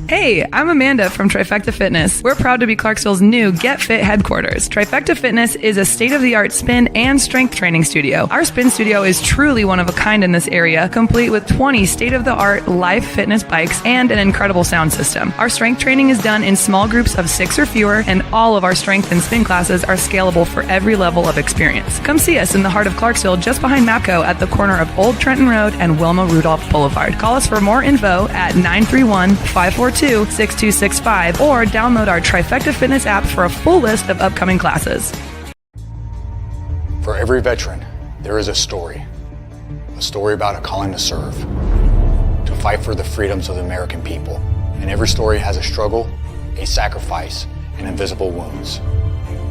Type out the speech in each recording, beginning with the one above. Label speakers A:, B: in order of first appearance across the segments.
A: Hey, I'm Amanda from Trifecta Fitness. We're proud to be Clarksville's new Get Fit headquarters. Trifecta Fitness is a state-of-the-art spin and strength training studio. Our spin studio is truly one of a kind in this area, complete with 20 state-of-the-art live fitness bikes and an incredible sound system. Our strength training is done in small groups of 6 or fewer, and all of our strength and spin classes are scalable for every level of experience. Come see us in the heart of Clarksville, just behind MAPCO at the corner of Old Trenton Road and Wilma Rudolph Boulevard. Call us for more info at 931-542-6265 or download our Trifecta Fitness app for a full list of upcoming classes.
B: For every veteran, there is a story about a calling to serve, to fight for the freedoms of the American people. And every story has a struggle, a sacrifice, and invisible wounds.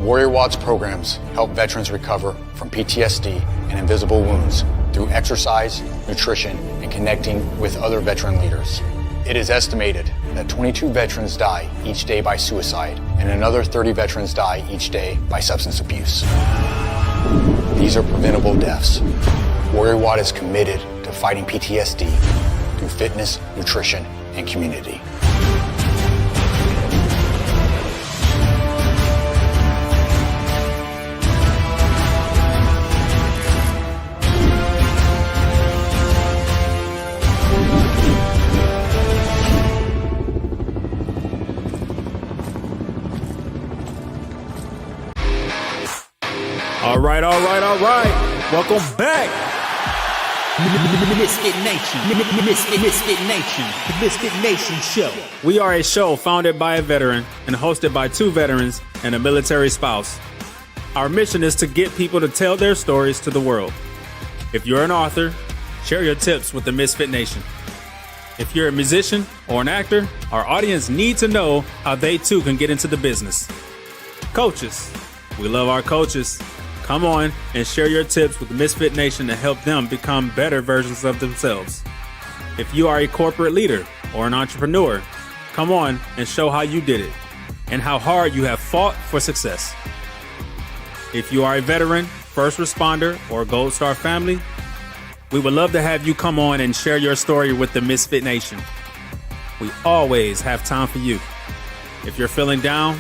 B: Warrior Watts programs help veterans recover from PTSD and invisible wounds through exercise, nutrition, and connecting with other veteran leaders. It is estimated that 22 veterans die each day by suicide, and another 30 veterans die each day by substance abuse. These are preventable deaths. Warrior Watt is committed to fighting PTSD through fitness, nutrition, and community.
C: All right. Welcome back.
D: MisFitNation. The MisFitNation show.
C: We are a show founded by a veteran and hosted by 2 veterans and a military spouse. Our mission is to get people to tell their stories to the world. If you're an author, share your tips with the MisFitNation. If you're a musician or an actor, our audience needs to know how they too can get into the business. Coaches, we love our coaches. Come on and share your tips with the MisFitNation to help them become better versions of themselves. If you are a corporate leader or an entrepreneur, come on and show how you did it and how hard you have fought for success. If you are a veteran, first responder, or Gold Star family, we would love to have you come on and share your story with the MisFitNation. We always have time for you. If you're feeling down,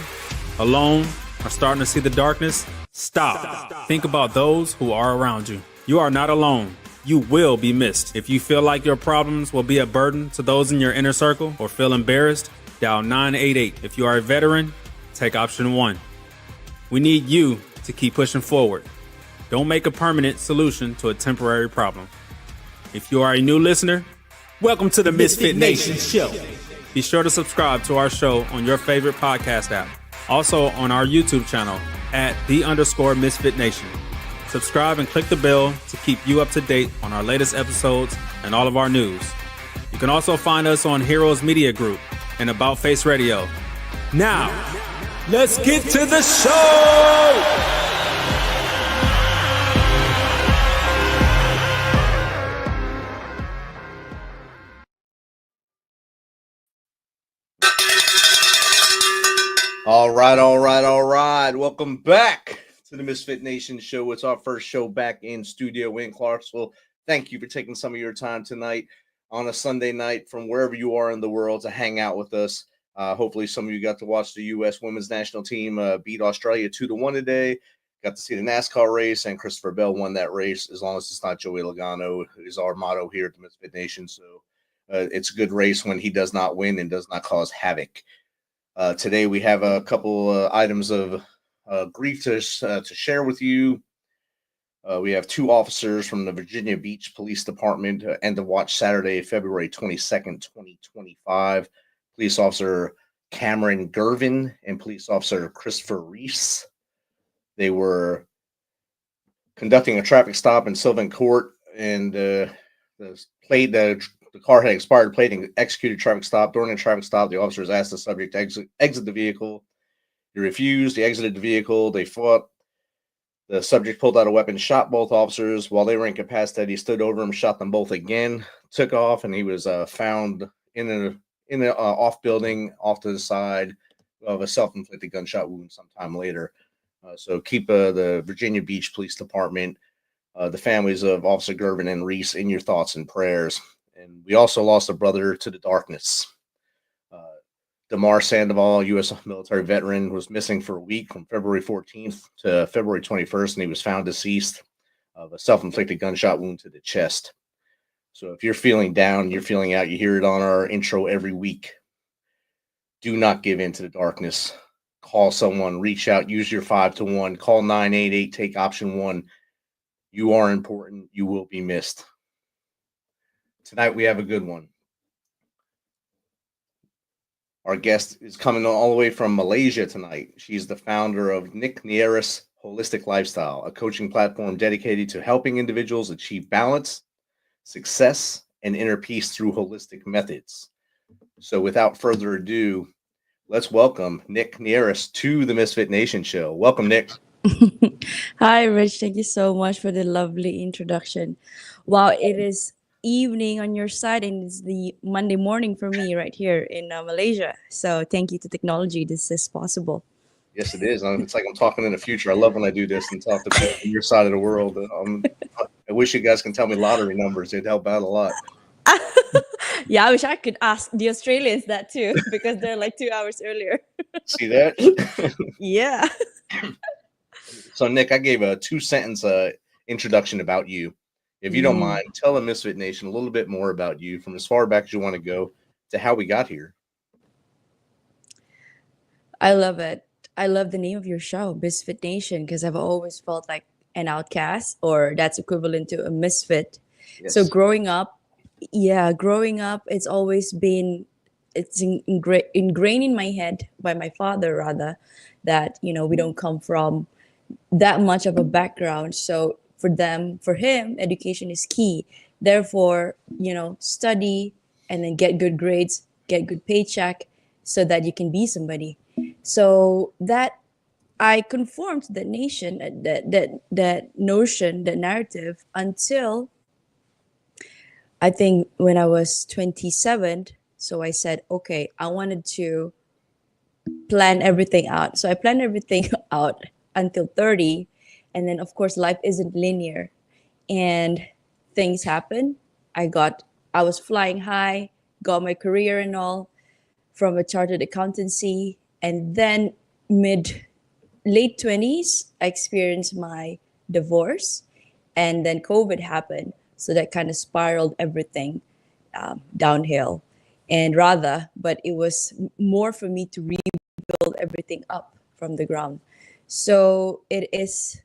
C: alone, or starting to see the darkness, Stop. Think about those who are around you. You are not alone. You will be missed. If you feel like your problems will be a burden to those in your inner circle or feel embarrassed, dial 988. If you are a veteran, take option 1. We need you to keep pushing forward. Don't make a permanent solution to a temporary problem. If you are a new listener, welcome to the MisFitNation show. Be sure to subscribe to our show on your favorite podcast app. Also on our YouTube channel at @the_MisFitNation. Subscribe and click the bell to keep you up to date on our latest episodes and all of our news. You can also find us on Heroes Media Group and About Face Radio. Now, let's get to the show!
E: All right. Welcome back to the MisFitNation show. It's our first show back in studio in Clarksville. Thank you for taking some of your time tonight on a Sunday night from wherever you are in the world to hang out with us. Hopefully some of you got to watch the U.S. women's national team beat Australia 2-1 today. Got to see the NASCAR race, and Christopher Bell won that race. As long as it's not Joey Logano, is our motto here at the MisFitNation. So it's a good race when he does not win and does not cause havoc. Today we have a couple items of grief to share with you. We have 2 officers from the Virginia Beach Police Department end of watch Saturday, February 22nd, 2025. Police Officer Cameron Gervin and Police Officer Christopher Reese. They were conducting a traffic stop in Sylvan Court, and the car had expired plate and executed traffic stop. During the traffic stop, the officers asked the subject to exit the vehicle. He refused. He exited the vehicle. They fought. The subject pulled out a weapon, shot both officers. While they were incapacitated, he stood over them, shot them both again, took off, and he was found in an off building off to the side of a self-inflicted gunshot wound sometime later. So keep the Virginia Beach Police Department, the families of Officer Gervin and Reese in your thoughts and prayers. And we also lost a brother to the darkness. Damar Sandoval, U.S. military veteran, was missing for a week from February 14th to February 21st, and he was found deceased of a self-inflicted gunshot wound to the chest. So if you're feeling down, you're feeling out, you hear it on our intro every week. Do not give in to the darkness. Call someone, reach out, use your 5-1, call 988, take option 1. You are important. You will be missed. Tonight we have a good one. Our guest is coming all the way from Malaysia tonight. She's the founder of Nic Nierras Wholistic Lifestyle, a coaching platform dedicated to helping individuals achieve balance, success, and inner peace through holistic methods. So without further ado, let's welcome Nic Nierras to the MisFitNation show. Welcome, Nic.
F: Hi, Rich. Thank you so much for the lovely introduction. Wow, it is evening on your side, and it's the Monday morning for me right here in Malaysia. So thank you to technology. This is possible.
E: Yes, it is. It's like I'm talking in the future. I love when I do this and talk to people from your side of the world. I wish you guys can tell me lottery numbers. It'd help out a lot.
F: Yeah, I wish I could ask the Australians that too, because they're like 2 hours earlier.
E: See that?
F: Yeah.
E: So, Nic, I gave a 2-sentence introduction about you. If you don't mind, tell the Misfit Nation a little bit more about you, from as far back as you want to go to how we got here.
F: I love it. I love the name of your show, MisFitNation, because I've always felt like an outcast, or that's equivalent to a misfit.
E: Yes.
F: So growing up, it's always been, ingrained in my head by my father, rather, that, we don't come from that much of a background. So for him, education is key. Therefore, study and then get good grades, get good paycheck, so that you can be somebody. So that I conformed to that that notion, that narrative, until I think when I was 27. So I said, okay, I wanted to plan everything out. So I planned everything out until 30. And then, of course, life isn't linear. And things happen. I was flying high, got my career and all from a chartered accountancy. And then late 20s, I experienced my divorce. And then COVID happened. So that kind of spiraled everything downhill. But it was more for me to rebuild everything up from the ground. So it is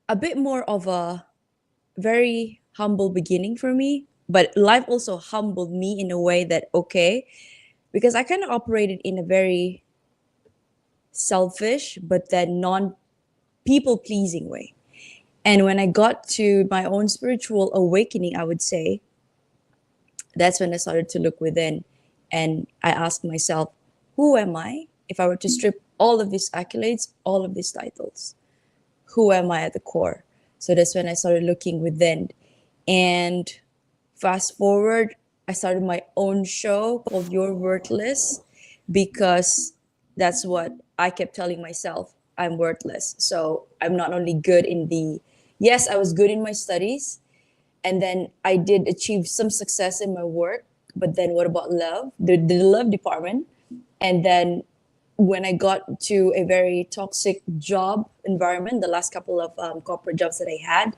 F: a bit more of a very humble beginning for me, but life also humbled me in a way that, okay, because I kind of operated in a very selfish, but then non-people pleasing way. And when I got to my own spiritual awakening, I would say, that's when I started to look within, and I asked myself, who am I? If I were to strip all of these accolades, all of these titles, who am I at the core? So that's when I started looking within. And fast forward, I started my own show called You're Worthless, because that's what I kept telling myself. I'm worthless. So I'm not only good yes, I was good in my studies. And then I did achieve some success in my work. But then what about love? The love department. And then when I got to a very toxic job environment, the last couple of corporate jobs that I had,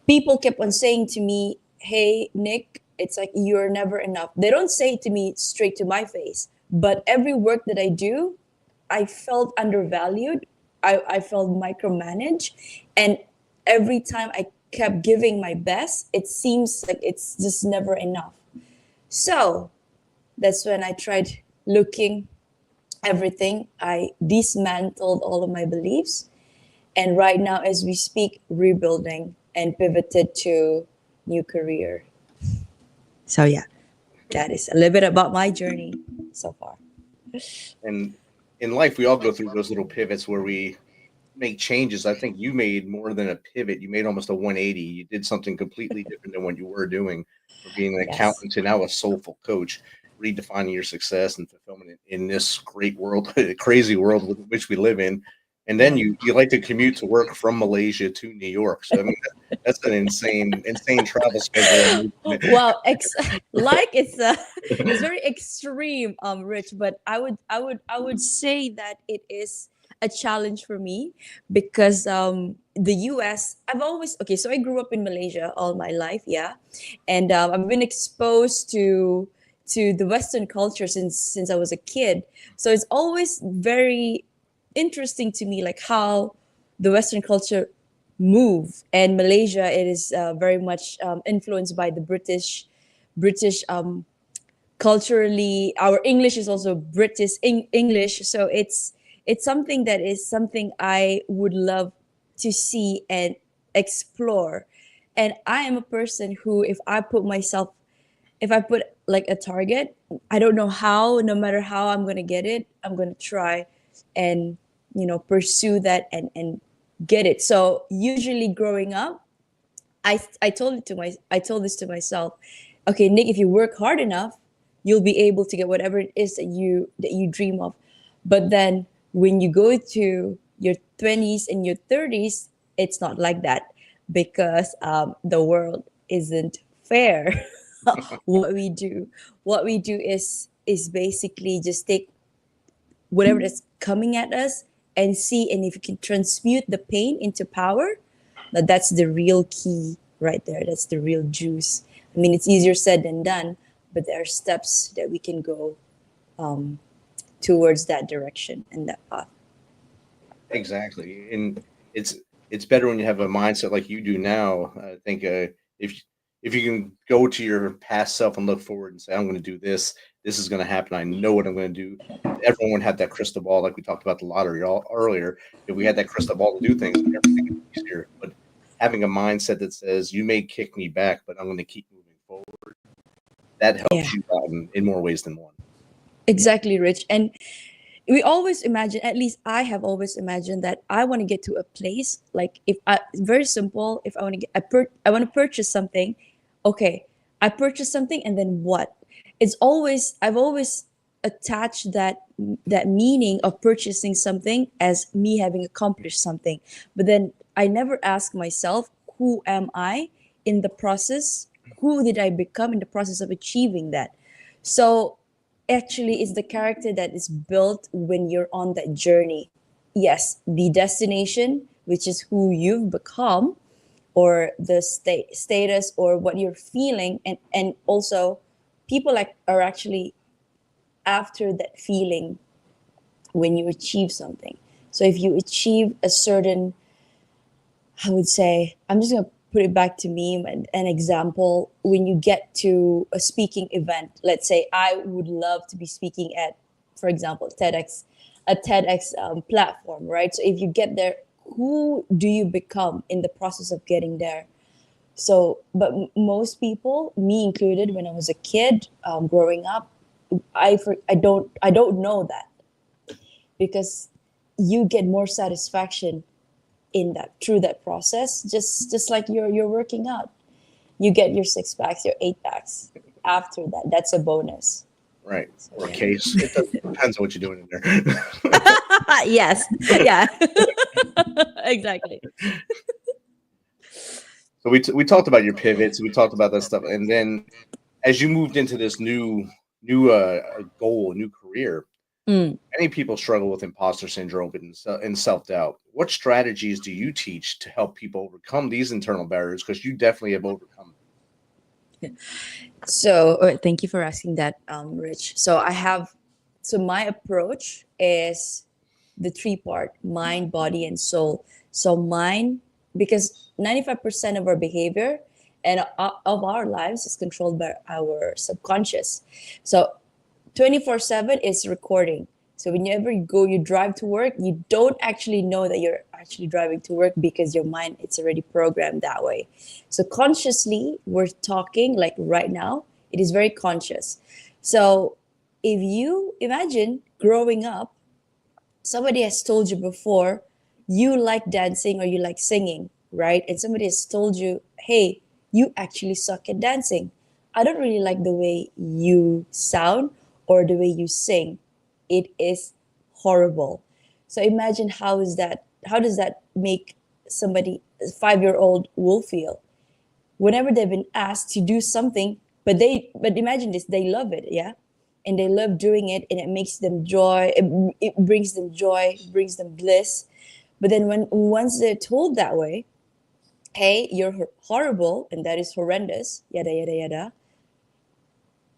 F: people kept on saying to me, hey, Nic, it's like you're never enough. They don't say it to me straight to my face. But every work that I do, I felt undervalued. I felt micromanaged. And every time I kept giving my best, it seems like it's just never enough. So that's when I tried looking everything. I dismantled all of my beliefs. And right now, as we speak, rebuilding and pivoted to new career. So yeah, that is a little bit about my journey so far.
E: And in life, we all go through those little pivots where we make changes. I think you made more than a pivot. You made almost a 180. You did something completely different than what you were doing, from being an accountant to now a soulful coach. redefining your success and fulfillment in this great world, crazy world with which we live in. And then you like to commute to work from Malaysia to New York. So I mean, that's an insane travel schedule.
F: Well, like it's very extreme, Rich. But I would say that it is a challenge for me because the U.S. I've always okay. So I grew up in Malaysia all my life, yeah, and I've been exposed to the Western culture since I was a kid. So it's always very interesting to me, like how the Western culture move. And Malaysia, it is very much influenced by the British culturally. Our English is also British English, so it's something that is something I would love to see and explore. And I am a person who, if I put like a target, I don't know how, no matter how I'm going to get it, I'm going to try and, pursue that and get it. So usually growing up, I told this to myself, okay, Nick, if you work hard enough, you'll be able to get whatever it is that you dream of. But then when you go to your 20s and your 30s, it's not like that, because the world isn't fair. what we do is basically just take whatever that's coming at us and see, and if you can transmute the pain into power, that's the real key right there. That's the real juice. I mean, it's easier said than done, but there are steps that we can go towards that direction and that path.
E: Exactly. And it's better when you have a mindset like you do now. I think if you can go to your past self and look forward and say, I'm going to do this is going to happen, I know what I'm going to do. Everyone would have that crystal ball, like we talked about the lottery earlier. If we had that crystal ball to do things, everything would be easier. But having a mindset that says, you may kick me back, but I'm going to keep moving forward, that helps you out in more ways than one.
F: Exactly, Rich. And we always imagine, at least I have always imagined, that I want to get to a place, like very simple. If I want to I want to purchase something. Okay, I purchased something, and then what? I've always attached that meaning of purchasing something as me having accomplished something. But then I never ask myself, who am I in the process? Who did I become in the process of achieving that? So actually, it's the character that is built when you're on that journey. Yes, the destination, which is who you've become, or the status, or what you're feeling, and also people are actually after that feeling when you achieve something. So if you achieve a certain, I would say, I'm just gonna put it back to me, an example. When you get to a speaking event, let's say I would love to be speaking at, for example, a TEDx platform, right? So if you get there, who do you become in the process of getting there? So, but most people, me included, when I was a kid, growing up, I don't know that, because you get more satisfaction in that, through that process, just like you're working out, you get your 6 packs, your 8 packs after that. That's a bonus,
E: right? So, or case, it depends on what you're doing in there.
F: Yes, yeah. Exactly.
E: So we talked about your pivots, we talked about that stuff, and then as you moved into this new goal, new career, many people struggle with imposter syndrome and self-doubt. What strategies do you teach to help people overcome these internal barriers? Because you definitely have overcome them.
F: So thank you for asking that, Rich. So my approach is the 3-part: mind, body, and soul. So mind, because 95% of our behavior and of our lives is controlled by our subconscious. So 24/7 is recording. So whenever you drive to work, you don't actually know that you're actually driving to work, because your mind, it's already programmed that way. So consciously, we're talking like right now, it is very conscious. So if you imagine growing up, somebody has told you before, you like dancing or you like singing, right? And somebody has told you, hey, you actually suck at dancing. I don't really like the way you sound or the way you sing. It is horrible. So imagine how does that make somebody, a 5-year-old will feel whenever they've been asked to do something, but imagine this, they love it, yeah? And they love doing it, and it makes them joy, it brings them joy, brings them bliss. But then when once they're told that way, hey, you're horrible and that is horrendous, yada yada yada,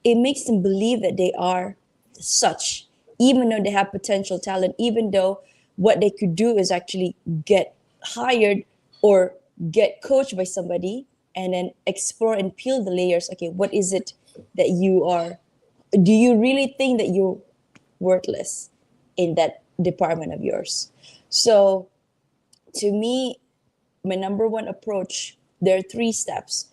F: it makes them believe that they are such, even though they have potential talent, even though what they could do is actually get hired or get coached by somebody and then explore and peel the layers. Okay, what is it that you are? Do you really think that you're worthless in that department of yours? So to me, my number one approach, there are 3 steps.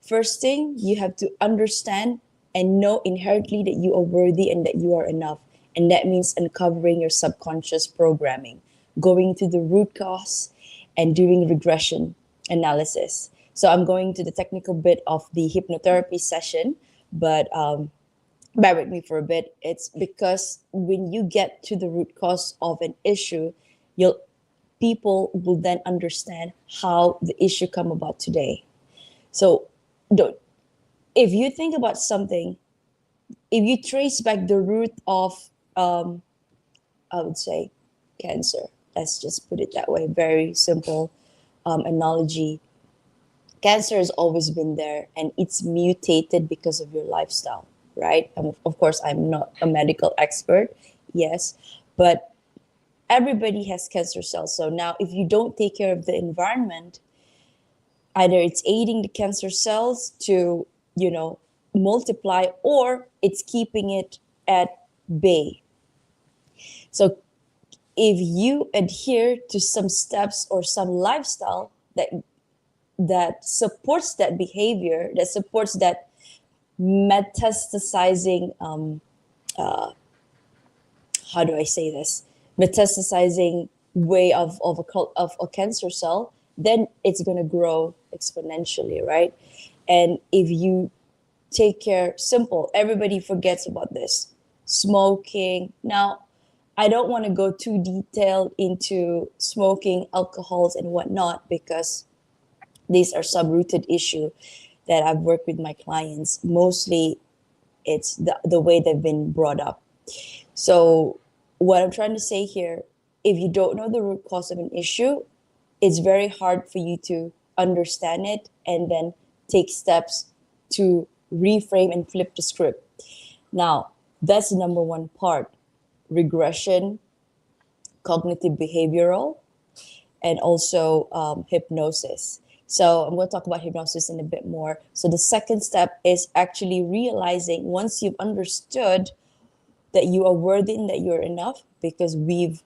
F: First thing, you have to understand and know inherently that you are worthy and that you are enough. And that means uncovering your subconscious programming, going to the root cause and doing regression analysis. So I'm going to the technical bit of the hypnotherapy session, but bear with me for a bit. It's because when you get to the root cause of an issue, people will then understand how the issue come about today. So if you think about something, if you trace back the root of, I would say, cancer, let's just put it that way, very simple analogy. Cancer has always been there and it's mutated because of your lifestyle, right? Of course, I'm not a medical expert, yes, but everybody has cancer cells. So now if you don't take care of the environment, either it's aiding the cancer cells to, multiply, or it's keeping it at bay. So if you adhere to some steps or some lifestyle that supports that behavior, that supports that metastasizing, how do I say this? Metastasizing way of a cancer cell, then it's going to grow exponentially, right? And if you take care, simple, everybody forgets about this. Smoking. Now, I don't want to go too detailed into smoking, alcohols, and whatnot, because these are sub-rooted issue that I've worked with my clients. Mostly, it's the way they've been brought up. So what I'm trying to say here, if you don't know the root cause of an issue, it's very hard for you to understand it and then take steps to reframe and flip the script. Now, that's the number one part. Regression, cognitive behavioral, and also hypnosis. So I'm going to talk about hypnosis in a bit more. So the second step is actually realizing, once you've understood that you are worthy and that you're enough, because we've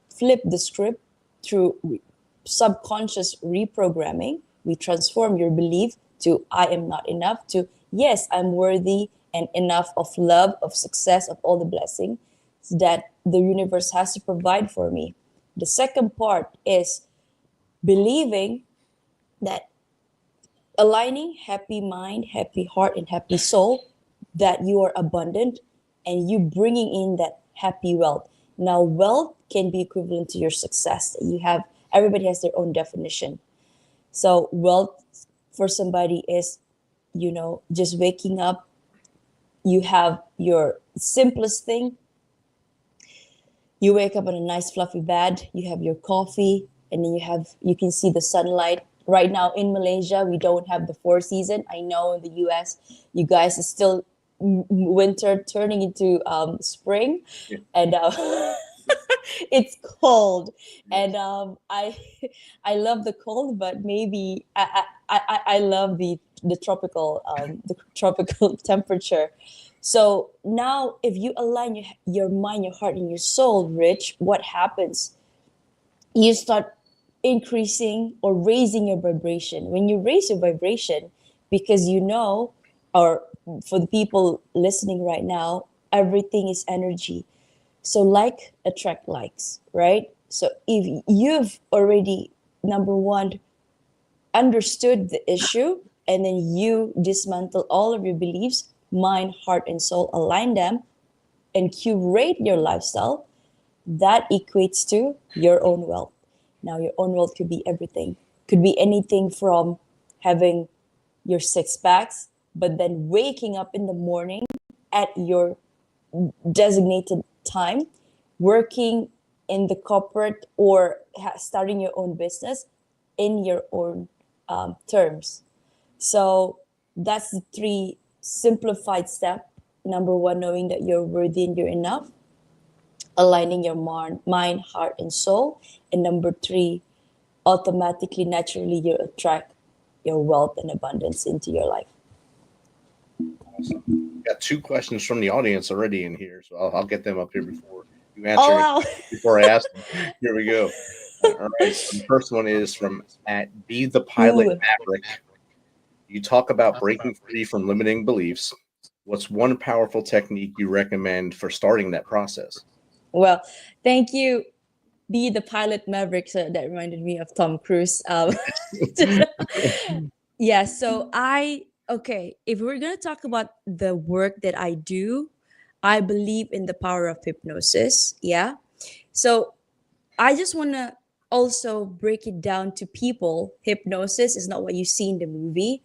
F: flipped the script through subconscious reprogramming. We transform your belief to I am not enough to yes, I'm worthy and enough of love, of success, of all the blessings that the universe has to provide for me. The second part is believing that, aligning happy mind, happy heart, and happy soul, that you are abundant and you bringing in that happy wealth. Now, wealth can be equivalent to your success that you have. Everybody has their own definition. So wealth for somebody is, just waking up. You have your simplest thing. You wake up on a nice fluffy bed. You have your coffee, and then you can see the sunlight. Right now in Malaysia, we don't have the 4 season. I know in the US, you guys is still winter turning into spring, yeah. And it's cold, and I love the cold, but maybe I love the tropical temperature. So now, if you align your mind, your heart, and your soul, Rich, what happens? You start increasing or raising your vibration. When you raise your vibration, because or for the people listening right now, everything is energy. So like attract likes, right? So if you've already, number one, understood the issue, and then you dismantle all of your beliefs, mind, heart, and soul, align them, and curate your lifestyle, that equates to your own wealth. Now, your own wealth could be everything. Could be anything from having your six packs, but then waking up in the morning at your designated time, working in the corporate or starting your own business in your own terms. So that's the three simplified steps. Number one, knowing that you're worthy and you're enough, aligning your mind, heart, and soul. And number three, automatically, naturally, you attract your wealth and abundance into your life.
E: Awesome. Got two questions from the audience already in here, so I'll get them up here before you answer.
F: Oh, wow.
E: Before I ask them. Here we go. All right. So the first one is from at Be the Pilot Maverick. You talk about breaking free from limiting beliefs. What's one powerful technique you recommend for starting that process?
F: Well, thank you. Be the Pilot Maverick. So that reminded me of Tom Cruise. Yeah. So if we're going to talk about the work that I do, I believe in the power of hypnosis. Yeah. So I just want to also break it down to people. Hypnosis is not what you see in the movie.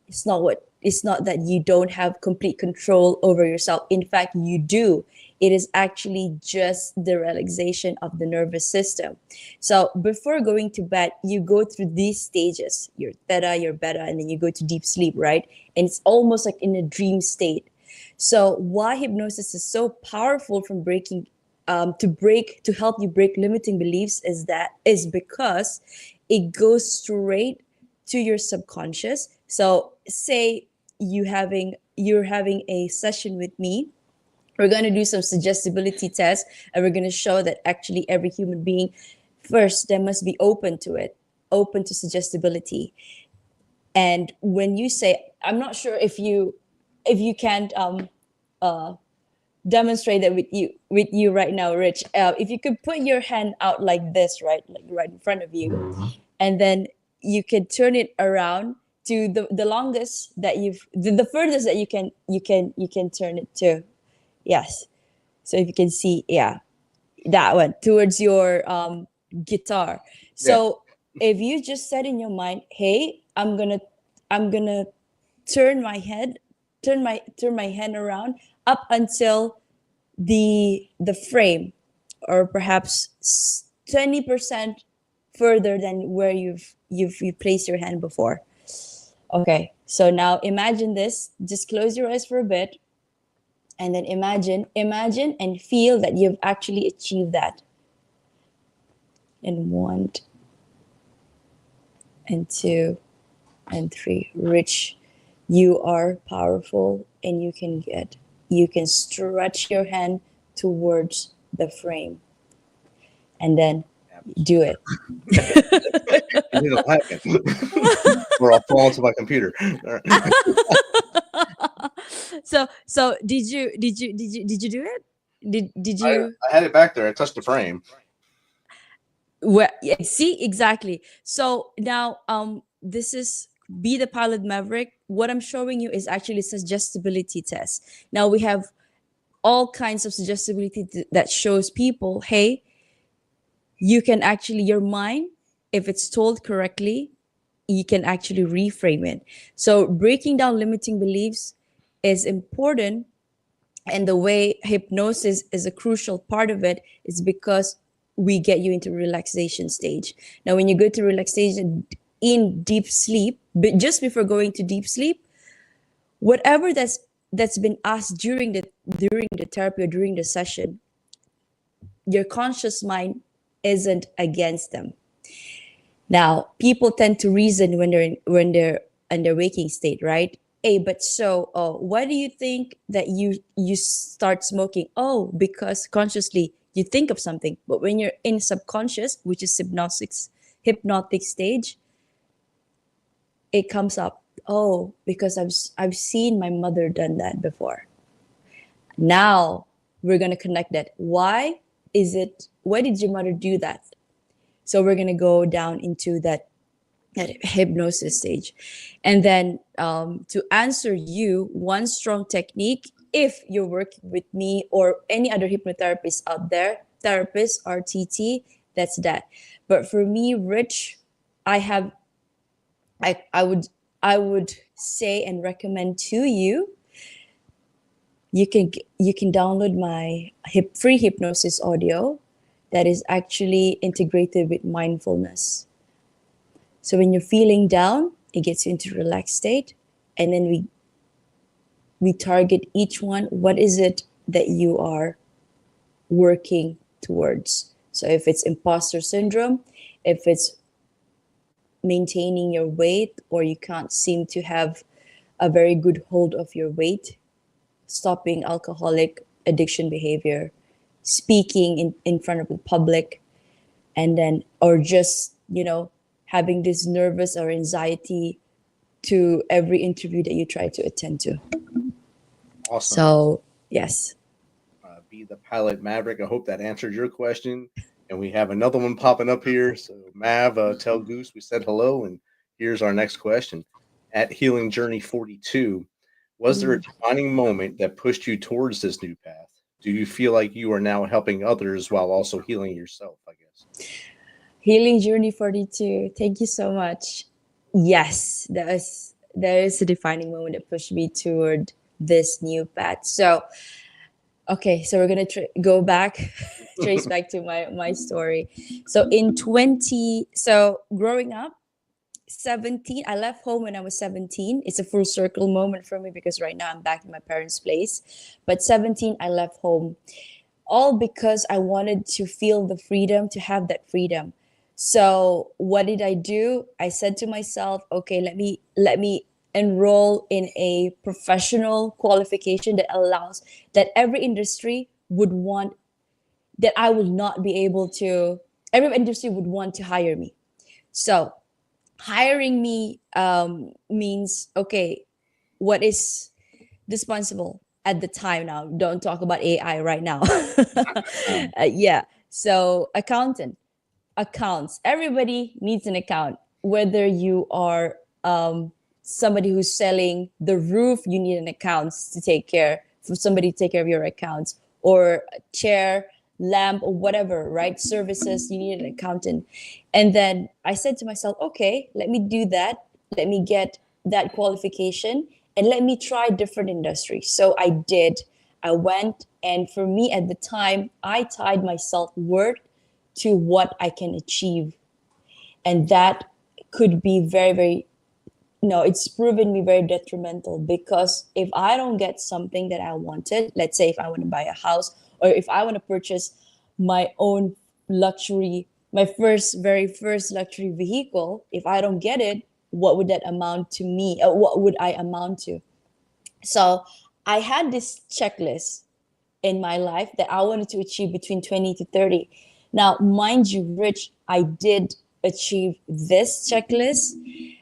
F: It's not that you don't have complete control over yourself. In fact, you do. It is actually just the relaxation of the nervous system. So before going to bed, you go through these stages, your theta, your beta, and then you go to deep sleep, right? And it's almost like in a dream state. So why hypnosis is so powerful from to help you break limiting beliefs is because it goes straight to your subconscious. So say you're having a session with me. We're going to do some suggestibility tests, and we're going to show that actually every human being, first, they must be open to it, open to suggestibility. And when you say, I'm not sure if you can't demonstrate that with you right now, Rich. If you could put your hand out like this, right, like right in front of you, and then you could turn it around to the longest that the furthest that you can turn it to. Yes. So if you can see, yeah, that one towards your guitar. So if you just said in your mind, hey, I'm gonna turn my hand around up until the frame, or perhaps 20% further than where you've placed your hand before. Okay, so now imagine this. Just close your eyes for a bit, and then imagine and feel that you've actually achieved that. And 1 and 2 and 3. Rich, you are powerful, and you can stretch your hand towards the frame, and then do it.
E: You need a weapon, or I'll fall into my computer.
F: So did you do it? Did you?
E: I had it back there. I touched the frame.
F: Well, yeah, see, exactly. So now this is Be the Pilot Maverick. What I'm showing you is actually suggestibility test. Now we have all kinds of suggestibility that shows people, hey, you can actually, your mind, if it's told correctly, you can actually reframe it. So breaking down limiting beliefs is important, and the way hypnosis is a crucial part of it is because we get you into relaxation stage. Now, when you go to relaxation in deep sleep, but just before going to deep sleep, whatever that's been asked during the therapy or during the session, your conscious mind isn't against them. Now, people tend to reason when they're in their waking state, right? Hey, but so why do you think that you start smoking? Oh, because consciously you think of something. But when you're in subconscious, which is hypnotic stage, it comes up. Oh, because I've seen my mother done that before. Now we're gonna connect that. Why did your mother do that? So we're gonna go down into that that hypnosis stage. And then to answer you, one strong technique, if you're working with me or any other hypnotherapist out there, therapist, RTT, that's that. But for me, Rich, I have, I would say and recommend to you, you can download my free hypnosis audio that is actually integrated with mindfulness. So when you're feeling down, it gets you into a relaxed state, and then we target each one. What is it that you are working towards? So if it's imposter syndrome, if it's maintaining your weight, or you can't seem to have a very good hold of your weight, stopping alcoholic addiction behavior, speaking in front of the public, and then, or just, having this nervous or anxiety to every interview that you try to attend to.
E: Awesome.
F: So, yes.
E: Be the pilot Maverick. I hope that answered your question. And we have another one popping up here. So Mav, tell Goose we said hello. And here's our next question. At Healing Journey 42, was there a defining moment that pushed you towards this new path? Do you feel like you are now helping others while also healing yourself, I guess?
F: Healing Journey 42. Thank you so much. Yes, there is a defining moment that pushed me toward this new path. So, okay, so we're gonna go back, trace back to my story. So growing up, 17, I left home when I was 17. It's a full circle moment for me because right now I'm back in my parents' place. But 17, I left home, all because I wanted to feel the freedom, to have that freedom. So what did I do? I said to myself, okay, let me enroll in a professional qualification that allows that every industry would want, that I would not be able to, every industry would want to hire me. So hiring me means, okay, what is dispensable at the time now? Don't talk about AI right now. Yeah. So accounts. Everybody needs an account. Whether you are somebody who's selling the roof, you need an account to take care, for somebody to take care of your accounts, or a chair, lamp, or whatever, right? Services, you need an accountant. And then I said to myself, okay, let me do that. Let me get that qualification and let me try different industries. So I did. I went, and for me at the time, I tied my self-worth to what I can achieve. And that could be very, very, it's proven me very detrimental, because if I don't get something that I wanted, let's say if I want to buy a house, or if I want to purchase my own luxury, my very first luxury vehicle, if I don't get it, what would that amount to me? What would I amount to? So I had this checklist in my life that I wanted to achieve between 20 to 30. Now, mind you, Rich, I did achieve this checklist,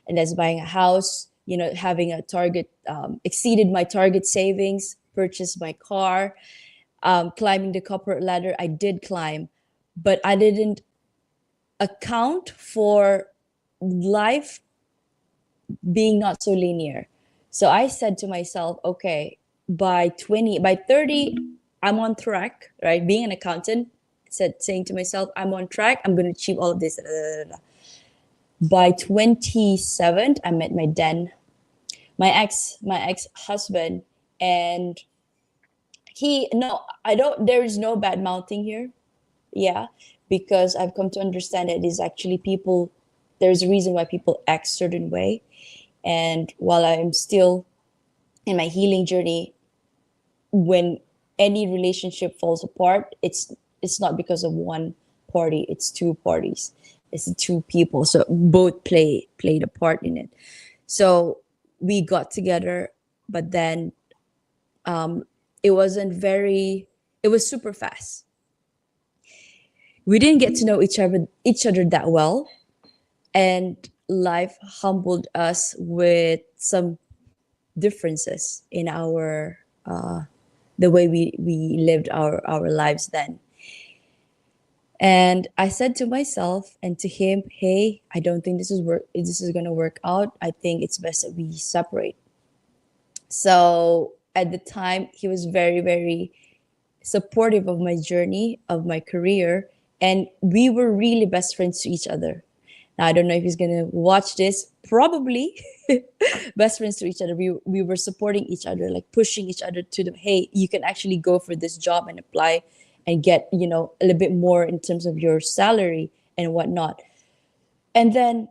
F: and that's buying a house, having a target, exceeded my target savings, purchased my car, climbing the corporate ladder. I did climb, but I didn't account for life being not so linear. So I said to myself, okay, by 30, I'm on track, right? Being an accountant, saying to myself, I'm on track. I'm going to achieve all of this. By 27, I met my ex-husband, and there is no bad mouthing here. Yeah, because I've come to understand that it is actually people, there's a reason why people act certain way. And while I'm still in my healing journey, when any relationship falls apart, it's not because of one party, it's two parties, it's two people, so both played a part in it. So we got together, but then it was super fast. We didn't get to know each other that well, and life humbled us with some differences in our the way we lived our lives then. And I said to myself and to him, hey, I don't think this is gonna work out. I think it's best that we separate. So at the time, he was very, very supportive of my journey, of my career, and we were really best friends to each other. Now, I don't know if he's gonna watch this. Probably, best friends to each other. We were supporting each other, like pushing each other to the, hey, you can actually go for this job and apply and get, a little bit more in terms of your salary and whatnot. And then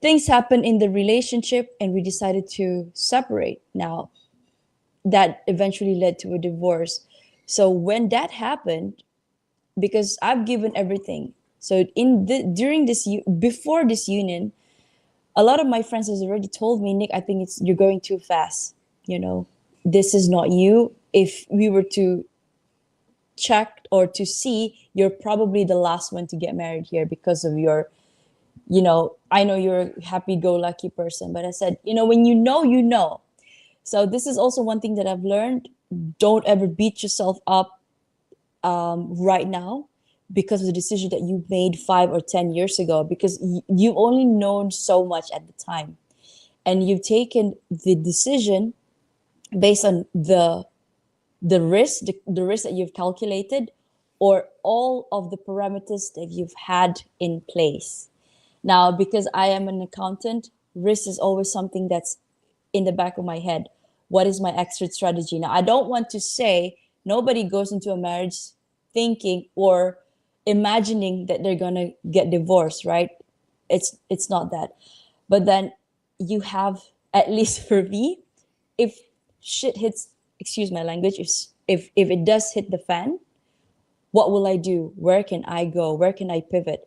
F: things happened in the relationship and we decided to separate. Now, that eventually led to a divorce. So when that happened, because I've given everything. So before this union, a lot of my friends has already told me, Nick, I think you're going too fast. This is not you. If we were to check or to see, you're probably the last one to get married here because of your, I know you're a happy-go-lucky person, but I said, when you know. So this is also one thing that I've learned. Don't ever beat yourself up right now because of the decision that you made 5 or 10 years ago, because you've only known so much at the time. And you've taken the decision based on the risk, the risk that you've calculated, or all of the parameters that you've had in place. Now, because I am an accountant, risk is always something that's in the back of my head. What is my exit strategy? Now, I don't want to say nobody goes into a marriage thinking or imagining that they're gonna get divorced, right? It's not that. But then you have, at least for me, if shit hits, excuse my language, if it does hit the fan, what will I do? Where can I go? Where can I pivot?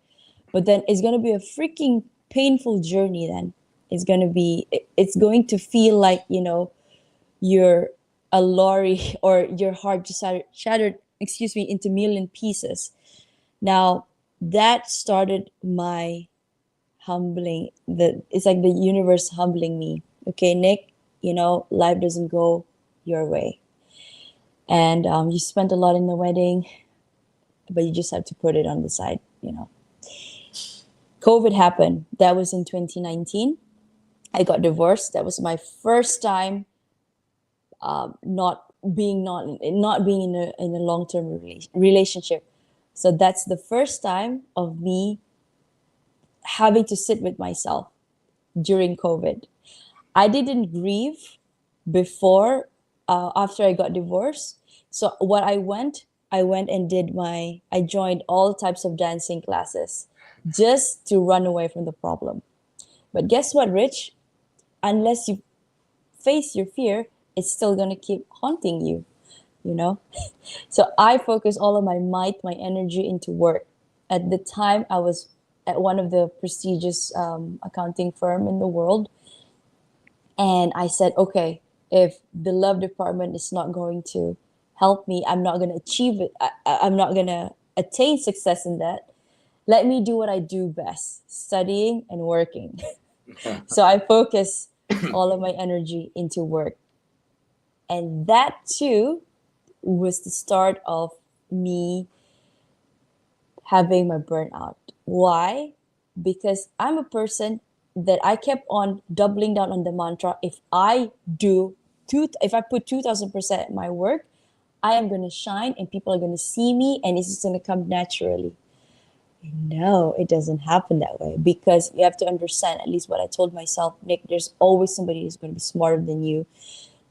F: But then it's gonna be a freaking painful journey. Then it's going to feel like you're a lorry or your heart just shattered, into million pieces. Now that started my humbling. It's like the universe humbling me. Okay, Nick, life doesn't go your way, and you spent a lot in the wedding, but you just have to put it on the side. COVID happened. That was in 2019. I got divorced. That was my first time not being in a long-term relationship. So that's the first time of me having to sit with myself during COVID. I didn't grieve before, after I got divorced. So what I went and I joined all types of dancing classes just to run away from the problem. But guess what, Rich? Unless you face your fear, it's still going to keep haunting you, So I focus all of my might, my energy into work. At the time, I was at one of the prestigious accounting firm in the world. And I said, okay, if the love department is not going to help me, I'm not going to achieve it. I'm not going to attain success in that. Let me do what I do best, studying and working. So I focus all of my energy into work. And that too was the start of me having my burnout. Why? Because I'm a person that I kept on doubling down on the mantra, if I put 2000% at my work, I am going to shine and people are going to see me and it's just going to come naturally. No, it doesn't happen that way, because you have to understand, at least what I told myself, Nick, there's always somebody who's going to be smarter than you,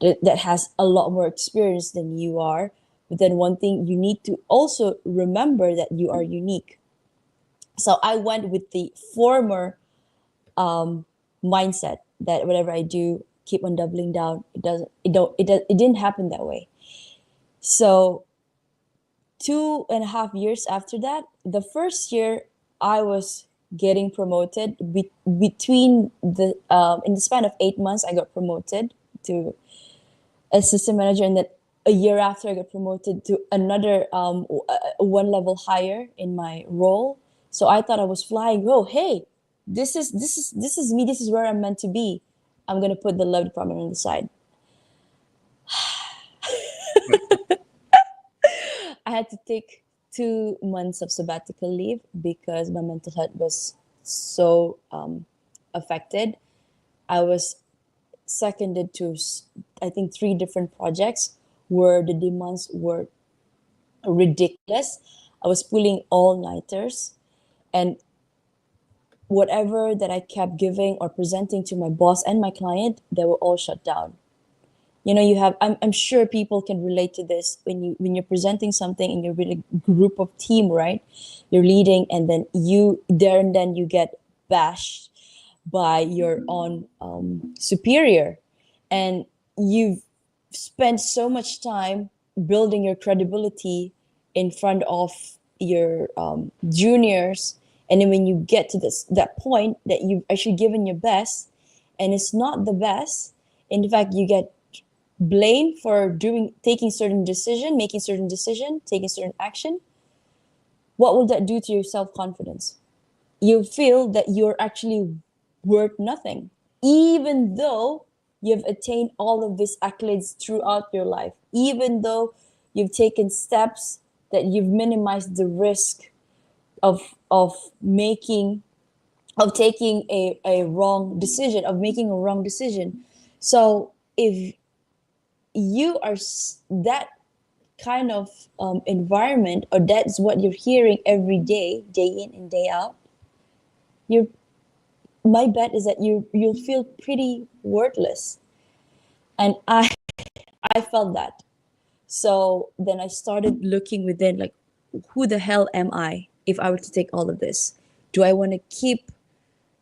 F: that has a lot more experience than you are. But then one thing you need to also remember, that you are unique. So I went with the former mindset that whatever I do, keep on doubling down. It didn't happen that way. So 2.5 years after that, the first year I was getting promoted. Between the in the span of 8 months, I got promoted to assistant manager, and then a year after I got promoted to another one level higher in my role. So I thought I was flying. Oh, hey, this is me. This is where I'm meant to be. I'm gonna put the love department on the side. I had to take 2 months of sabbatical leave because my mental health was so affected. I was seconded to, I think, 3 different projects where the demands were ridiculous. I was pulling all-nighters, and whatever that I kept giving or presenting to my boss and my client, they were all shut down. You know, you have, I'm sure people can relate to this when you're presenting something and you're with a group of team, right? You're leading, and then you get bashed by your own superior, and you've spent so much time building your credibility in front of your juniors, and then when you get to that point that you've actually given your best and it's not the best, in fact you get blamed for taking certain decision, making certain decision, taking certain action, what will that do to your self-confidence? You feel that you're actually worth nothing, even though you've attained all of these accolades throughout your life, even though you've taken steps that you've minimized the risk of taking a wrong decision, of making a wrong decision. So if you are that kind of environment, or that's what you're hearing every day, day in and day out, my bet is that you'll feel pretty worthless. And I felt that. So then I started looking within, like, who the hell am I if I were to take all of this? Do I want to keep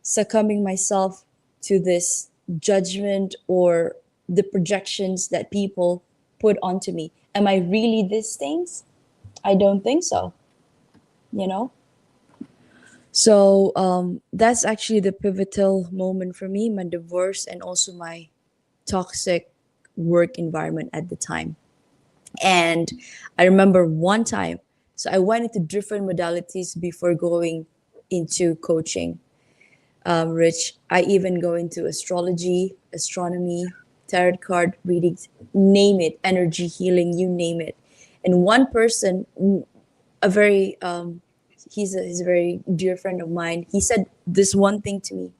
F: succumbing myself to this judgment or the projections that people put onto me? Am I really these things? I don't think so, you know? So that's actually the pivotal moment for me, my divorce and also my toxic work environment at the time. And I remember one time, so I went into different modalities before going into coaching. Rich, I even go into astrology, astronomy, tarot card readings, name it, energy healing, you name it. And one person, a very he's a very dear friend of mine, he said this one thing to me: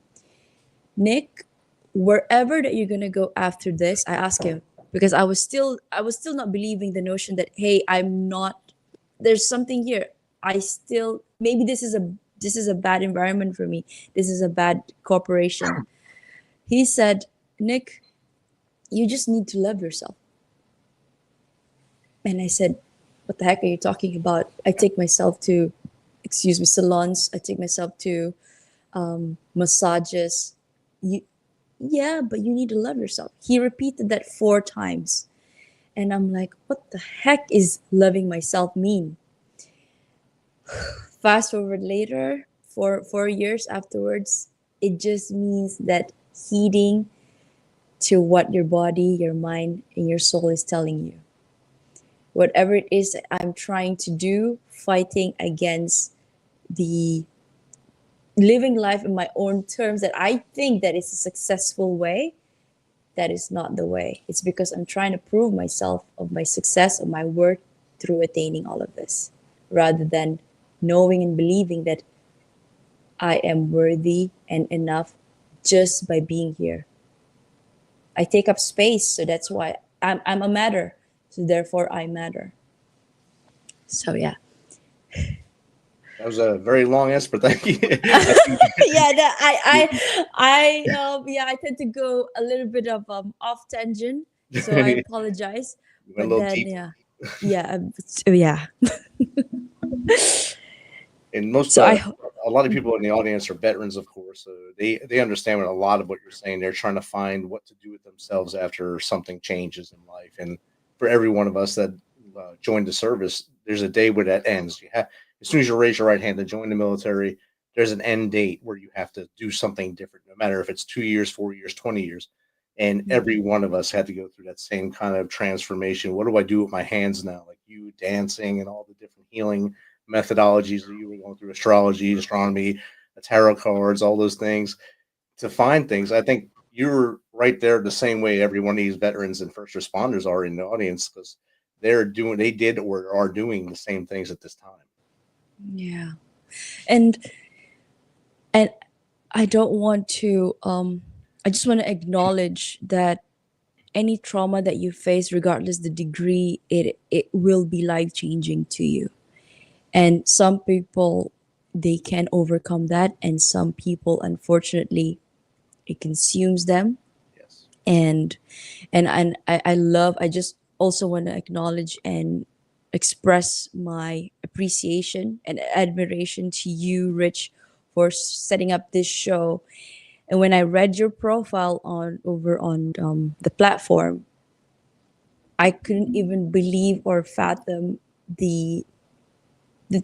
F: Nic, wherever that you're gonna go after this, I asked him, because I was still not believing the notion that, hey, I'm not, there's something here. I still, maybe this is a bad environment for me. This is a bad corporation. He said, Nic, you just need to love yourself. And I said, what the heck are you talking about? I take myself to, salons. I take myself to massages. Yeah, but you need to love yourself. He repeated that 4 times. And I'm like, what the heck is loving myself mean? Fast forward later, 4 years afterwards, it just means that heeding to what your body, your mind, and your soul is telling you. Whatever it is that I'm trying to do, fighting against the living life in my own terms that I think that is a successful way, that is not the way. It's because I'm trying to prove myself of my success, of my worth through attaining all of this, rather than knowing and believing that I am worthy and enough just by being here. I take up space, so that's why I'm a matter. So therefore I matter. So yeah.
E: That was a very long answer, but thank you.
F: Yeah, I tend to go a little bit of off tangent, so I apologize. But then deep. yeah.
E: And most a lot of people in the audience are veterans, of course. So they understand a lot of what you're saying. They're trying to find what to do with themselves after something changes in life. And for every one of us that joined the service, there's a day where that ends. As soon as you raise your right hand to join the military, there's an end date where you have to do something different, no matter if it's 2 years, 4 years, 20 years. And every one of us had to go through that same kind of transformation. What do I do with my hands now? Like you dancing and all the different healing methodologies that you were going through, astrology, astronomy, tarot cards, all those things to find things. I think you're right there the same way every one of these veterans and first responders are in the audience, because they did or are doing the same things at this time.
F: Yeah. And I don't want to I just want to acknowledge that any trauma that you face, regardless the degree, it will be life changing to you. And some people, they can overcome that, and some people, unfortunately, it consumes them.
E: Yes.
F: And I just also want to acknowledge and express my appreciation and admiration to you, Rich, for setting up this show. And when I read your profile on over on the platform, I couldn't even believe or fathom the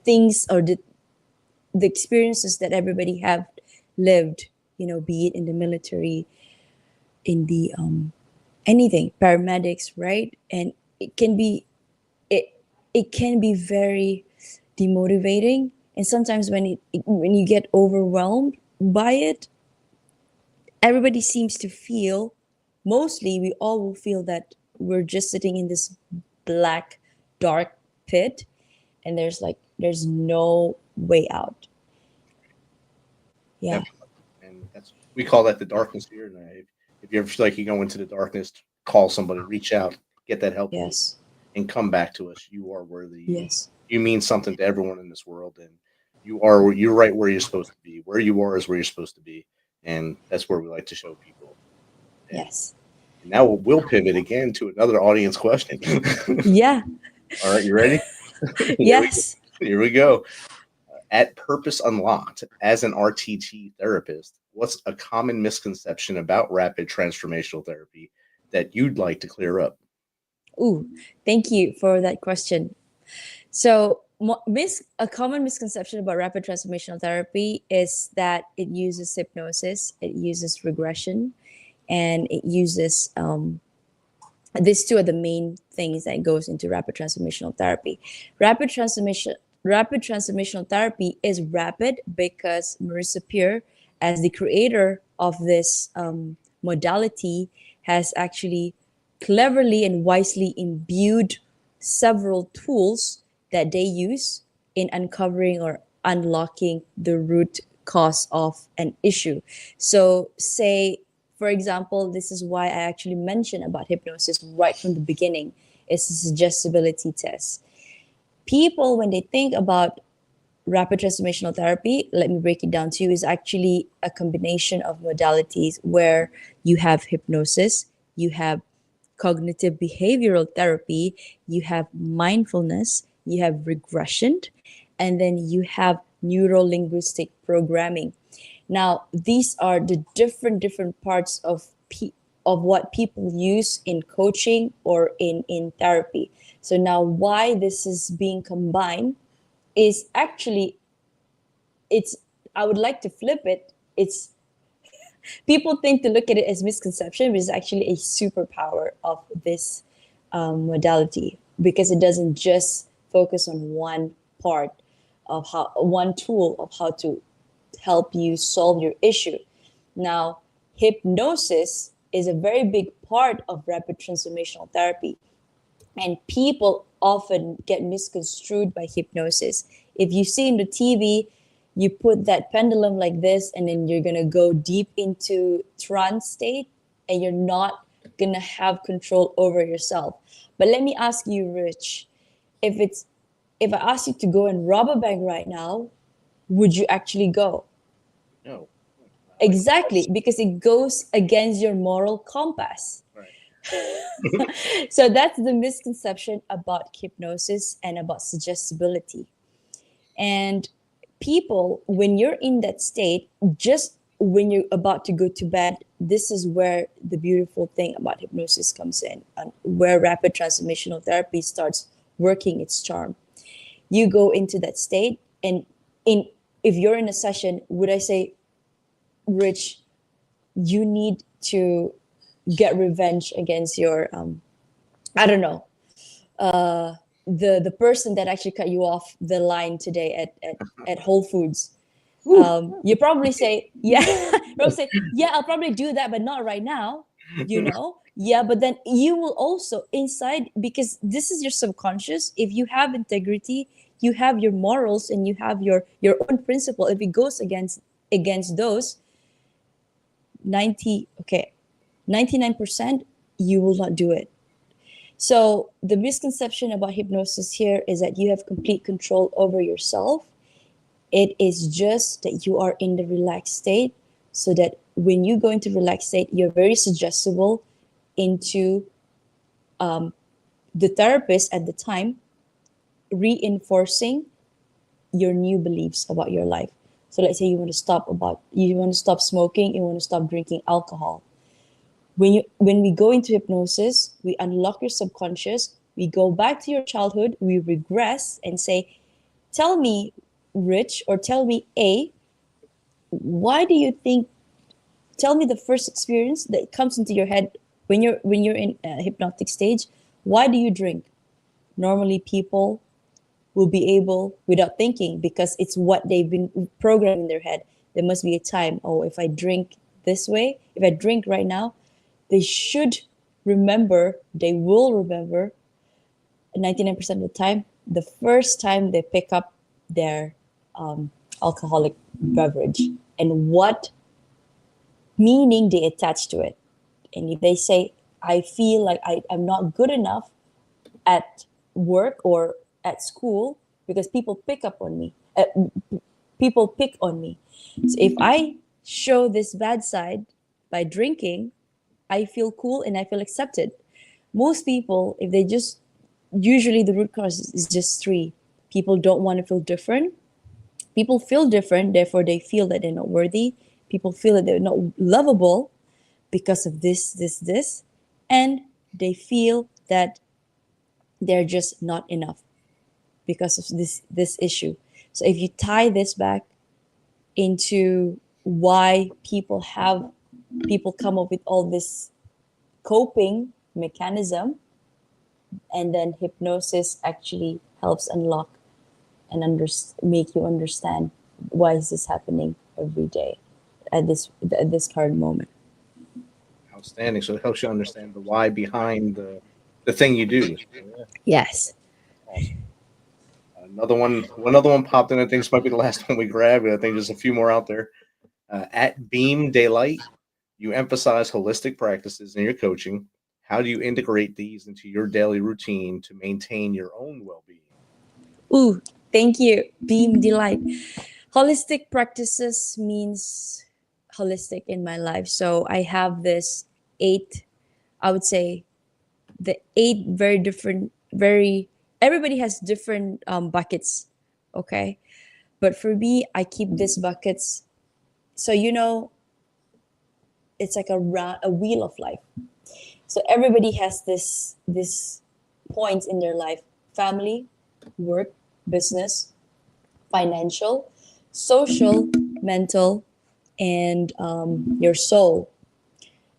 F: things or the experiences that everybody have lived. You know, be it in the military, in the anything, paramedics, right? And it it can be very demotivating, and sometimes when you get overwhelmed by it, everybody seems to feel, mostly we all will feel that we're just sitting in this black dark pit, and there's no way out. Yeah.
E: Definitely. And we call that the darkness here. And if you ever feel like you go into the darkness, call somebody, reach out, get that help,
F: Yes.
E: and come back to us. You are worthy.
F: Yes.
E: You mean something to everyone in this world, and you're right where you're supposed to be. Where you are is where you're supposed to be, and that's where we like to show people. And
F: Yes.
E: now we'll pivot again to another audience question.
F: Yeah.
E: All right, you ready?
F: Yes.
E: Here we go. At Purpose Unlocked, as an RTT therapist, what's a common misconception about rapid transformational therapy that you'd like to clear up?
F: Ooh, thank you for that question. So, a common misconception about rapid transformational therapy is that it uses hypnosis, it uses regression, and it uses these two are the main things that goes into rapid transformational therapy. Rapid transformational therapy is rapid because Marissa Peer, as the creator of this modality, has actually cleverly and wisely imbued several tools that they use in uncovering or unlocking the root cause of an issue. So, say, for example, this is why I actually mentioned about hypnosis right from the beginning. It's a suggestibility test. People, when they think about rapid transformational therapy, let me break it down to you, is actually a combination of modalities where you have hypnosis, you have cognitive behavioral therapy, you have mindfulness, you have regression, and then you have neuro-linguistic programming. Now, these are the different parts of what people use in coaching or in therapy. So now why this is being combined is actually, I would like to flip it. It's people think to look at it as misconception, but it's actually a superpower of this modality, because it doesn't just focus on one part of one tool of how to help you solve your issue. Now, hypnosis is a very big part of rapid transformational therapy, and people often get misconstrued by hypnosis. If you see in the TV, you put that pendulum like this, and then you're gonna go deep into trance state, and you're not gonna have control over yourself. But let me ask you, Rich, if I ask you to go and rob a bank right now, would you actually go?
E: No.
F: Exactly, because it goes against your moral compass.
E: Right.
F: So that's the misconception about hypnosis and about suggestibility. And people, when you're in that state, just when you're about to go to bed, this is where the beautiful thing about hypnosis comes in, and where rapid transformational therapy starts working its charm. You go into that state, and if you're in a session, would I say, Rich, you need to get revenge against your I don't know, the person that actually cut you off the line today at Whole Foods. You probably say, yeah, I'll probably do that, but not right now, Yeah, but then you will also inside, because this is your subconscious. If you have integrity, you have your morals, and you have your own principle. If it goes against those 90, okay, 99%, you will not do it. So the misconception about hypnosis here is that you have complete control over yourself. It is just that you are in the relaxed state, so that when you go into relaxed state, you're very suggestible into the therapist at the time, reinforcing your new beliefs about your life. So let's say you want to stop smoking, you want to stop drinking alcohol. When we go into hypnosis, we unlock your subconscious, we go back to your childhood, we regress and say, tell me, Rich, or tell me, A, why do you think, tell me the first experience that comes into your head when you're in a hypnotic stage. Why do you drink? Normally people will be able, without thinking, because it's what they've been programmed in their head, there must be a time, oh, if I drink this way, if I drink right now, they will remember 99% of the time, the first time they pick up their alcoholic beverage, and what meaning they attach to it. And if they say, I feel like I'm not good enough at work or at school because people pick on me. So if I show this bad side by drinking, I feel cool and I feel accepted. Most people, if they just, usually the root cause is just three. People don't want to feel different. People feel different, therefore they feel that they're not worthy. People feel that they're not lovable because of this, and they feel that they're just not enough because of this issue. So if you tie this back into why people come up with all this coping mechanism, and then hypnosis actually helps unlock and make you understand why is this happening every day at this current moment.
E: Outstanding. So it helps you understand the why behind the thing you do.
F: Yes.
E: Awesome. Another one popped in. I think this might be the last one we grabbed. I think there's a few more out there. At Beam Daylight, you emphasize holistic practices in your coaching. How do you integrate these into your daily routine to maintain your own well-being?
F: Ooh, thank you. Beam Delight. Holistic practices means holistic in my life. So I have this 8, I would say the 8 very different, everybody has different buckets. Okay. But for me, I keep these buckets. So, it's like a wheel of life. So everybody has this points in their life: family, work, business, financial, social, mental, and your soul.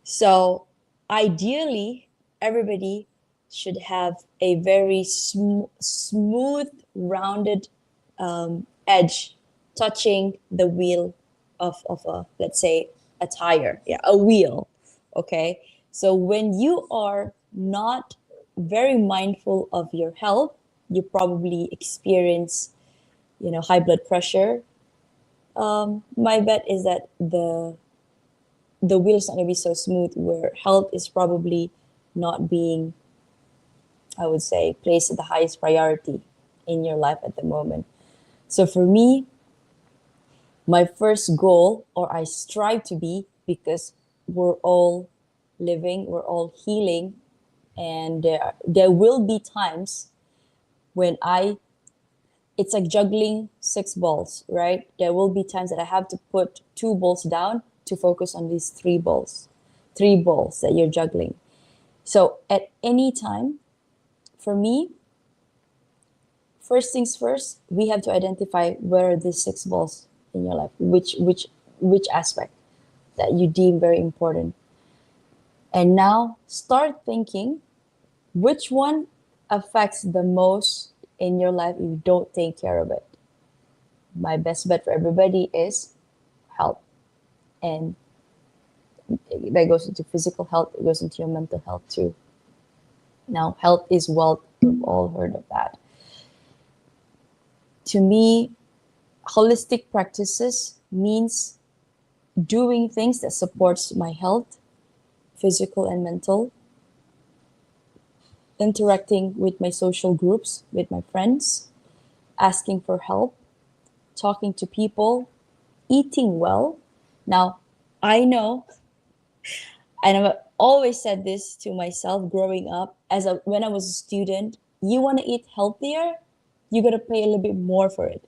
F: So ideally, everybody should have a very smooth, rounded edge touching the wheel of a, let's say, a tire. Yeah, a wheel. Okay. So when you are not very mindful of your health, you probably experience, high blood pressure. My bet is that the wheel is not going to be so smooth, where health is probably not being, I would say, placed at the highest priority in your life at the moment. So for me, my first goal, or I strive to be, because we're all living, we're all healing, and there will be times when it's like juggling 6 balls, right? There will be times that I have to put 2 balls down to focus on these 3 balls that you're juggling. So at any time, for me, first things first, we have to identify where are these 6 balls in your life, which aspect that you deem very important. And now start thinking which one affects the most in your life if you don't take care of it. My best bet for everybody is health. And that goes into physical health, it goes into your mental health too. Now, health is wealth. We've all heard of that. To me, holistic practices means doing things that supports my health, physical and mental, interacting with my social groups, with my friends, asking for help, talking to people, eating well. Now, I know, and I've always said this to myself growing up, when I was a student, you want to eat healthier, you got to pay a little bit more for it.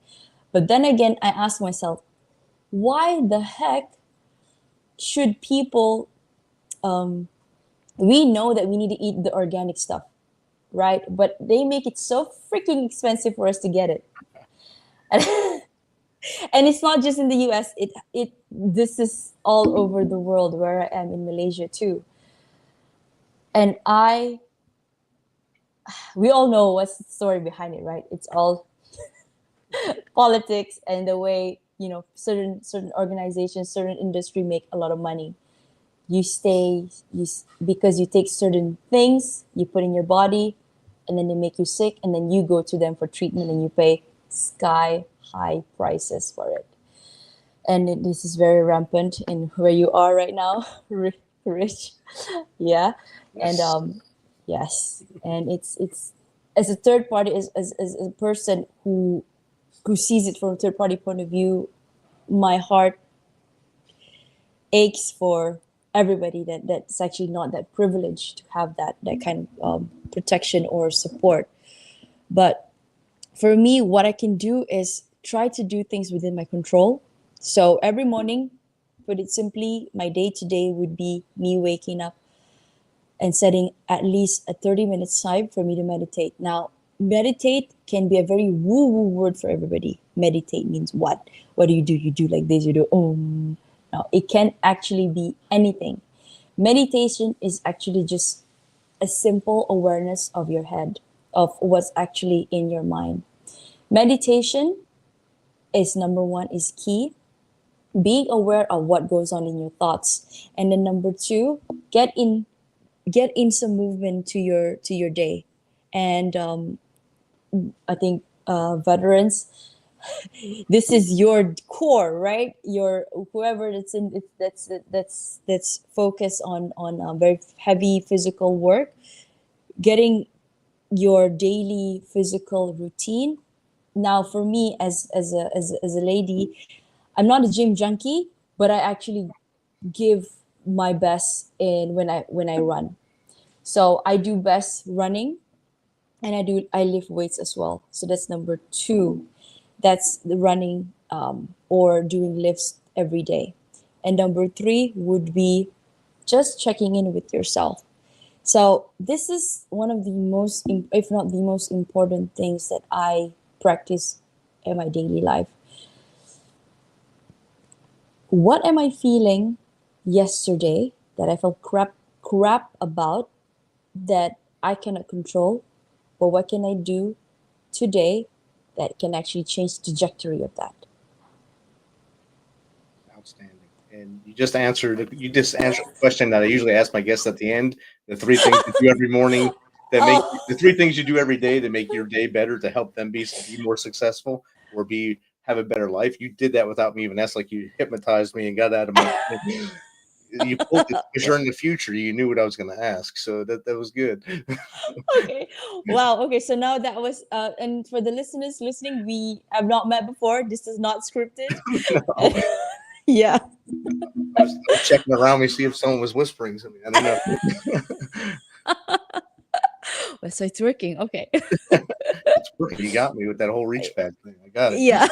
F: But then again, I ask myself, why the heck should people, we know that we need to eat the organic stuff, right? But they make it so freaking expensive for us to get it. And it's not just in the US, this is all over the world, where I am in Malaysia too. And we all know what's the story behind it, right? It's all politics and the way, certain organizations, certain industry make a lot of money. Because you take certain things, you put in your body, and then they make you sick, and then you go to them for treatment and you pay sky high prices for it. And this is very rampant in where you are right now, Rich. Yeah.
E: Yes.
F: And yes. And it's as a third party, as a person who sees it from a third party point of view, my heart aches for everybody that's actually not that privileged to have that kind of protection or support. But for me, what I can do is try to do things within my control. So every morning, put it simply, my day to day would be me waking up and setting at least a 30-minute time for me to meditate. Now, meditate can be a very woo-woo word for everybody. Meditate means what? What do? You do like this, you do Now, it can actually be anything. Meditation is actually just a simple awareness of your head, of what's actually in your mind. Meditation is number one, is key. Being aware of what goes on in your thoughts. And then number two, get in some movement to your day. And I think veterans, this is your core, right? Your whoever that's focused on very heavy physical work, getting your daily physical routine. Now, for me, as a lady, I'm not a gym junkie, but I actually give my best when I run. So I do best running, and I lift weights as well. So that's number two. That's the running or doing lifts every day. And number three would be just checking in with yourself. So this is one of the most, if not the most important things that I practice in my daily life. What am I feeling yesterday that I felt crap about, that I cannot control? But what can I do today that can actually change the trajectory of that?
E: Outstanding. And you just answered the question that I usually ask my guests at the end. The three things you do every morning that make the three things you do every day that make your day better, to help them be more successful or have a better life. You did that without me even asking. Like, you hypnotized me and got out of my you pulled it because you're in the future. You knew what I was going to ask, so that was good.
F: Okay. Wow. Okay. So now that was, and for the listeners listening, we have not met before. This is not scripted.
E: No.
F: Yeah.
E: I was checking around me, see if someone was whispering to me. I don't know.
F: Well, so it's working. Okay.
E: It's working. You got me with that whole reach back thing. I got it.
F: Yeah.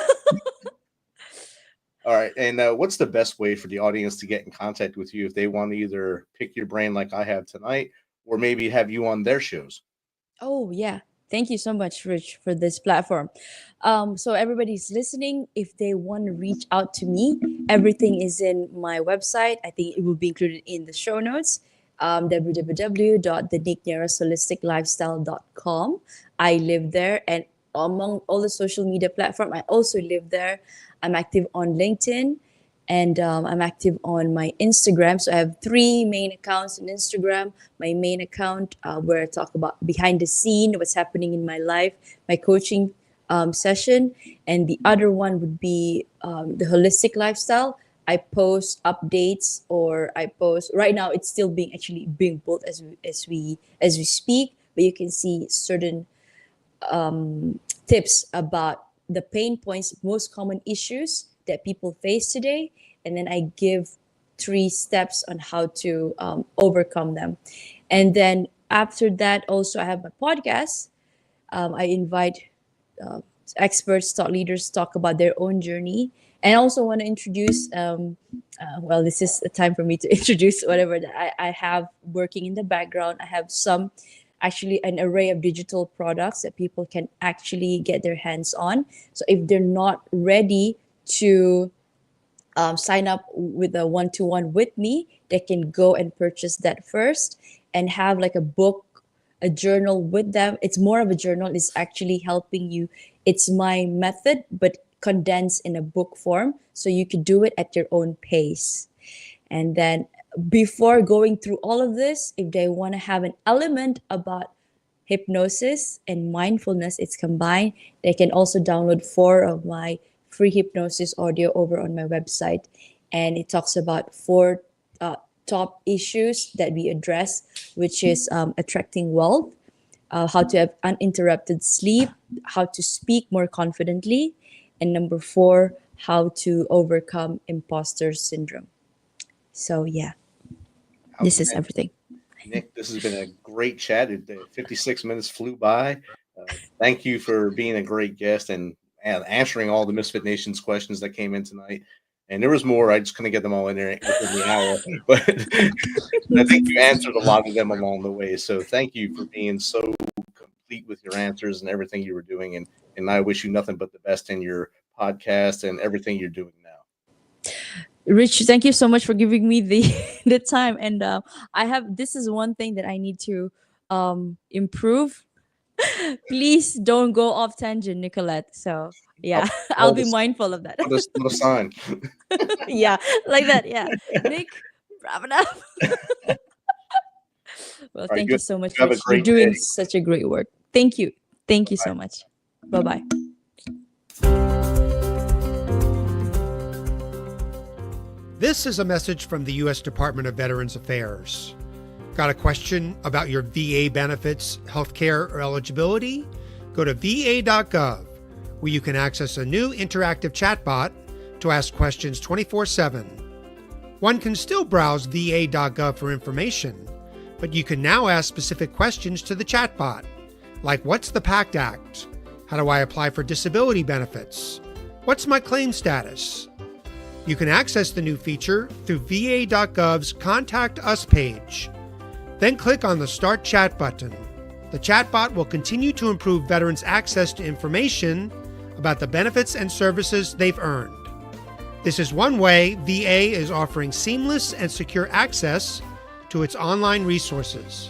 E: All right. And what's the best way for the audience to get in contact with you if they want to either pick your brain like I have tonight, or maybe have you on their shows?
F: Oh, yeah. Thank you so much, Rich, for this platform. So everybody's listening, if they want to reach out to me, everything is in my website. I think it will be included in the show notes. www.thenicnierraswholisticlifestyle.com. I live there, and among all the social media platforms, I also live there. I'm active on LinkedIn, And I'm active on my Instagram. So I have 3 main accounts on Instagram. My main account where I talk about behind the scene, what's happening in my life, my coaching session. And the other one would be the holistic lifestyle. I post updates, or I post right now. It's still being built as we speak. But you can see certain tips about the pain points, most common issues that people face today, and then I give 3 steps on how to overcome them. And then after that, also I have my podcast. I invite experts, thought leaders, talk about their own journey. And I also want to introduce, this is a time for me to introduce whatever that I have working in the background. I have actually an array of digital products that people can actually get their hands on. So if they're not ready to sign up with a one-to-one with me, they can go and purchase that first and have like a book, a journal with them. It's more of a journal. It's actually helping you. It's my method, but condensed in a book form. So you could do it at your own pace. And then before going through all of this, if they want to have an element about hypnosis and mindfulness, it's combined. They can also download 4 of my free hypnosis audio over on my website. And it talks about 4 top issues that we address, which is attracting wealth, how to have uninterrupted sleep, how to speak more confidently, and number 4, how to overcome imposter syndrome. So yeah, this is everything.
E: Nic, this has been a great chat. 56 minutes flew by. Thank you for being a great guest and answering all the Misfit Nation's questions that came in tonight. And there was more. I just couldn't get them all in there within the hour. But I think you answered a lot of them along the way. So thank you for being so complete with your answers and everything you were doing. And I wish you nothing but the best in your podcast and everything you're doing now.
F: Rich, thank you so much for giving me the time. And this is one thing that I need to improve. Please don't go off tangent, Nicolette. So yeah, I'll be mindful of that.
E: Put a sign.
F: Yeah, like that. Yeah, Nic, wrap it up. Well, thank you so much for doing such a great work. Thank you. Thank you so much. Bye-bye.
G: This is a message from the U.S. Department of Veterans Affairs. Got a question about your VA benefits, healthcare, or eligibility? Go to va.gov, where you can access a new interactive chatbot to ask questions 24/7. One can still browse va.gov for information, but you can now ask specific questions to the chatbot, like what's the PACT Act? How do I apply for disability benefits? What's my claim status? You can access the new feature through va.gov's Contact Us page. Then click on the Start Chat button. The chatbot will continue to improve veterans' access to information about the benefits and services they've earned. This is one way VA is offering seamless and secure access to its online resources.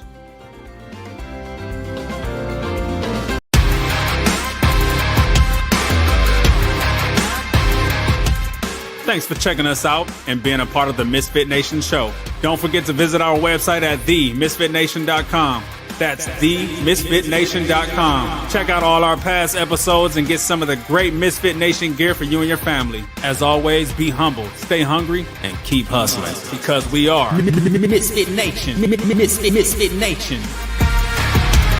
C: Thanks for checking us out and being a part of the Misfit Nation show. Don't forget to visit our website at themisfitnation.com. That's themisfitnation.com. Check out all our past episodes and get some of the great Misfit Nation gear for you and your family. As always, be humble, stay hungry, and keep hustling because we are
D: Misfit Nation. Misfit Nation.